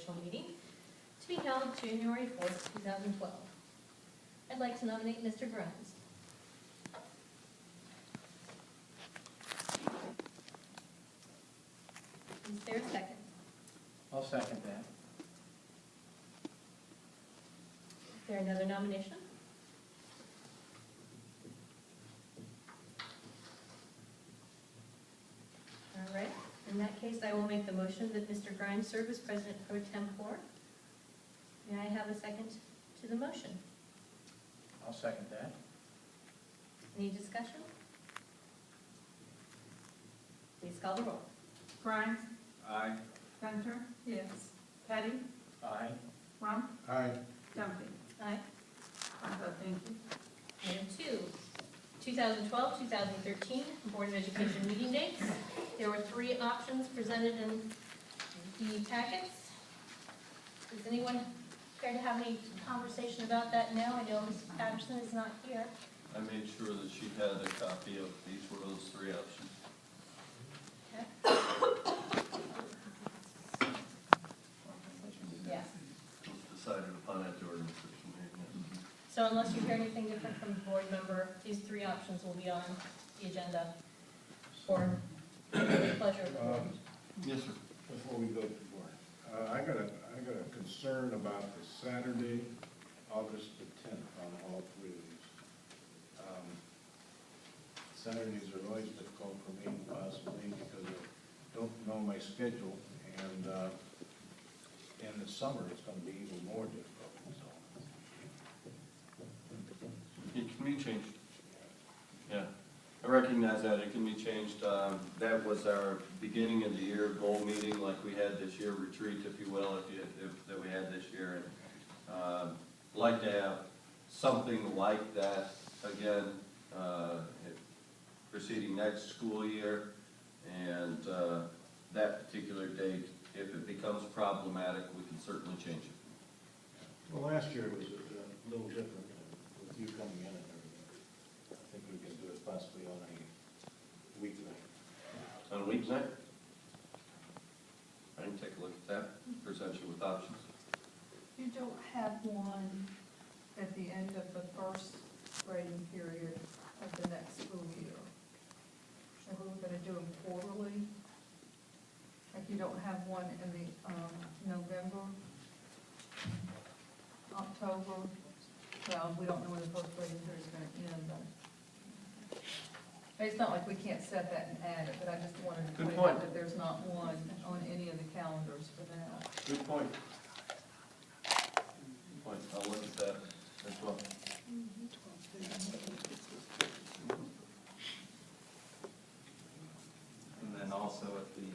organizational meeting to be held January 4th, 2012. I'd like to nominate Mr. Grimes. Is there a second? I'll second that. Is there another nomination? All right, in that case, I will make the motion that Mr. Grimes serve as President Pro-Tempore. May I have a second to the motion? I'll second that. Any discussion? Please call the roll. Grimes, Aye. Gunter. Yes. Petty, Aye. Rump, Aye. Dumpy. Aye. I vote thank you. Item 2, 2012-2013 Board of Education meeting dates. There were 3 options presented in the packets. Does anyone care to have any conversation about that now? I know Ms. Patterson is not here. I made sure that she had a copy of these were those 3 options. Okay. Yeah. It was decided upon at the organization meeting. So unless you hear anything different from the board member, these 3 options will be on the agenda for the pleasure of the board. Yes, sir. Before we go to the board, I got a concern about the Saturday, August the 10th on all 3 of these. Saturdays are always difficult for me possibly because I don't know my schedule, and in the summer it's going to be even more difficult. So. It can be changed. Yeah, I recognize that it can be changed. That was our beginning of the year goal meeting, like we had this year, retreat, if you will, that we had this year. And like to have something like that again, preceding next school year, and that particular date, if it becomes problematic, we can certainly change it. Well, last year it was a little different with you coming in and everything. I think we can do it possibly on a weeknight. On a weeknight? I can take a look at that, present you with options. You don't have one at the end of the first grading period of the next school year. So we're going to do them quarterly. Like you don't have one in the November, October. Well, we don't know when the first grading period is going to end, but it's not like we can't set that and add it, but I just wanted to Good point out point. that there's not one on any of the calendars for that. Good point. Good point. I'll look at that as well. And then also at the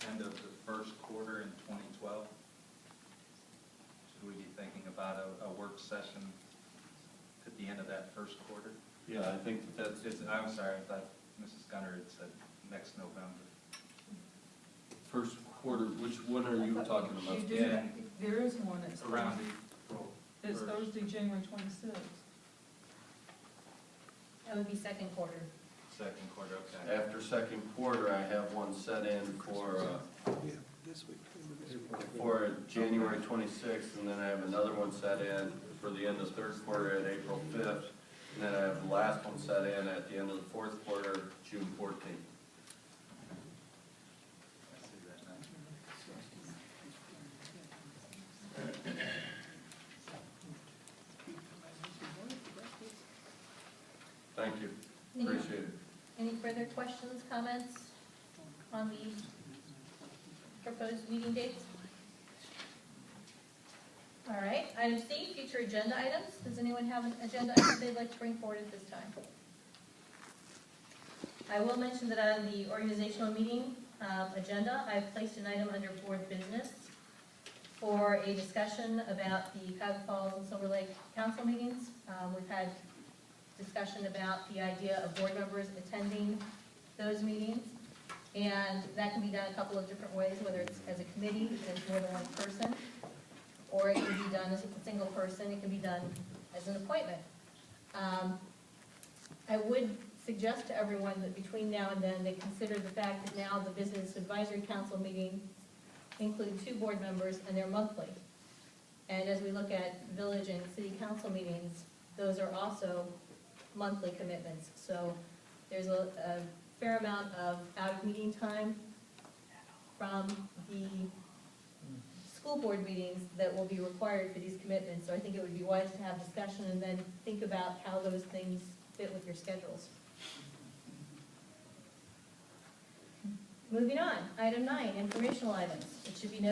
end of the first quarter in 2012, should we be thinking about a work session at the end of that first quarter? Yeah, I think that's, I'm sorry, I thought Mrs. Gunner had said next November. first quarter, which one are you talking about? You do, Yeah. there is one that's Around April It's 1st. Thursday, January 26th. That would be second quarter. Second quarter, okay. After second quarter, I have one set in for January 26th, and then I have another one set in for the end of third quarter at April 5th, and then I have the last one set in at the end of the fourth quarter, June 14th. I see that now. Thank you, Any- appreciate it. Any further questions, comments on these proposed meeting dates? All right, item C, future agenda items. Does anyone have an agenda item they'd like to bring forward at this time? I will mention that on the organizational meeting agenda, I've placed an item under board business for a discussion about the Cuyahoga Falls and Silver Lake Council meetings. We've had discussion about the idea of board members attending those meetings, and that can be done a couple of different ways, whether it's as a committee, as more than one person, or it can be done as a single person. It can be done as an appointment. I would suggest to everyone that between now and then they consider the fact that now the Business Advisory Council meeting include 2 board members, and they're monthly. And as we look at village and city council meetings, those are also monthly commitments. So there's a fair amount of out-of-meeting time from the school board meetings that will be required for these commitments. So I think it would be wise to have discussion and then think about how those things fit with your schedules. Moving on, item 9, informational items. It should be noted